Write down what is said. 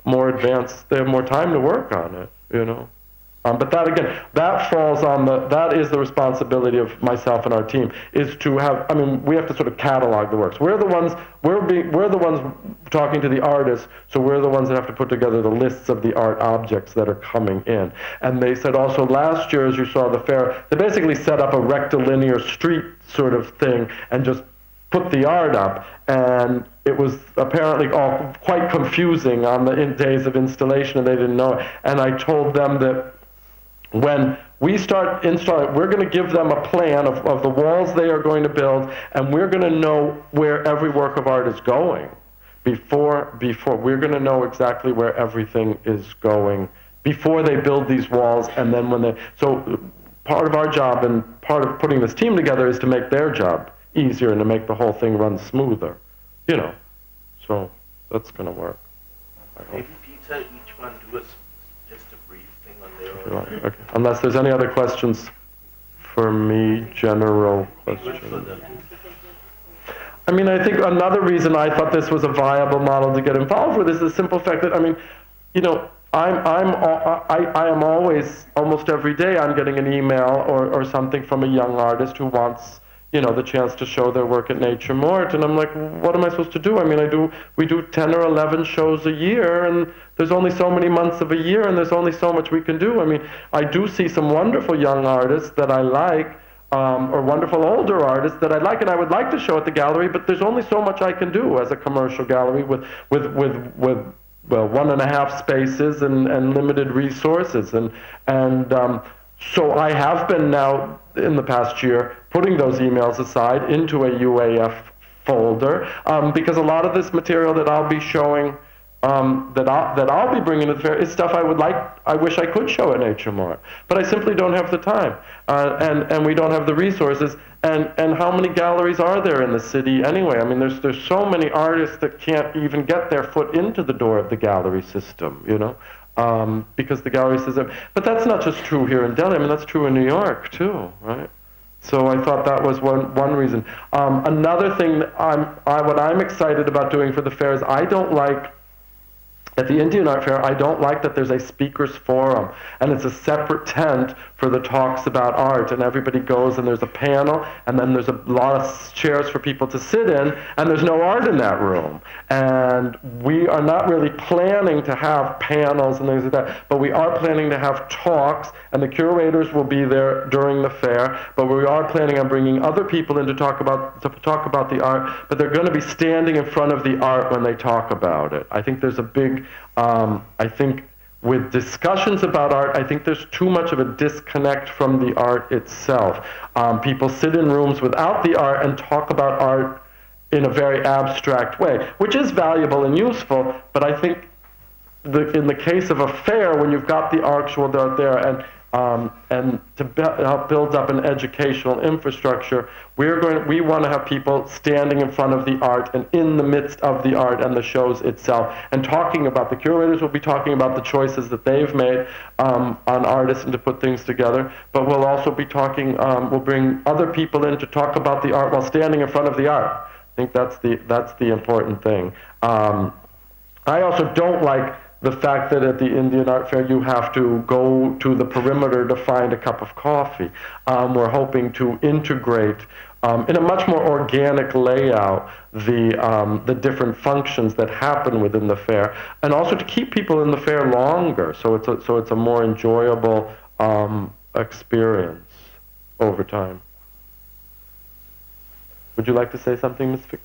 more advanced, they have more time to work on it, you know. But that again, that falls on that is the responsibility of myself and our team, is to have, I mean, we have to sort of catalog the works. We're the ones talking to the artists, so we're the ones that have to put together the lists of the art objects that are coming in. And they said also last year, as you saw the fair, they basically set up a rectilinear street sort of thing and just put the art up, and it was apparently all quite confusing on the days of installation, and they didn't know it. And I told them that when we start installing, we're going to give them a plan of the walls they are going to build, and we're going to know where every work of art is going. Before we're going to know exactly where everything is going before they build these walls, and then when they, so part of our job and part of putting this team together is to make their job easier and to make the whole thing run smoother, you know. So that's going to work. Maybe Peter, each one do just a brief thing on their own. Okay. Unless there's any other questions for me, general questions. I mean, I think another reason I thought this was a viable model to get involved with is the simple fact that, I mean, you know, I am always, almost every day, I'm getting an email or something from a young artist who wants, you know, the chance to show their work at Nature Mort, and I'm like, what am I supposed to do? I mean, we do 10 or 11 shows a year, and there's only so many months of a year, and there's only so much we can do. I mean, I do see some wonderful young artists that I like, or wonderful older artists that I like, and I would like to show at the gallery, but there's only so much I can do as a commercial gallery with well, 1.5 spaces and limited resources, and so I have been now in the past year putting those emails aside into a UAF folder, because a lot of this material that I'll be showing, that I'll be bringing to the fair is stuff I wish I could show at Nature Mart, but I simply don't have the time, and we don't have the resources, and how many galleries are there in the city anyway? I mean, there's so many artists that can't even get their foot into the door of the gallery system, you know, because the gallery system, but that's not just true here in Delhi, I mean, that's true in New York too, right? So I thought that was one reason. Another thing that what I'm excited about doing for the fair is I don't like, at the Indian Art Fair, I don't like that there's a speakers forum, and it's a separate tent for the talks about art, and everybody goes and there's a panel, and then there's a lot of chairs for people to sit in, and there's no art in that room. And we are not really planning to have panels and things like that, but we are planning to have talks, and the curators will be there during the fair, but we are planning on bringing other people in to talk about the art, but they're going to be standing in front of the art when they talk about it. I think there's a big I think with discussions about art, I think there's too much of a disconnect from the art itself. People sit in rooms without the art and talk about art in a very abstract way, which is valuable and useful, but I think in the case of a fair, when you've got the actual art there and to help build up an educational infrastructure, we want to have people standing in front of the art and in the midst of the art and the shows itself, and talking about, the curators will be talking about the choices that they've made on artists and to put things together, but we'll also be talking, we'll bring other people in to talk about the art while standing in front of the art. I think that's the important thing. I also don't like the fact that at the Indian Art Fair you have to go to the perimeter to find a cup of coffee. We're hoping to integrate in a much more organic layout the different functions that happen within the fair, and also to keep people in the fair longer, so it's a more enjoyable experience over time. Would you like to say something, Ms. Vic?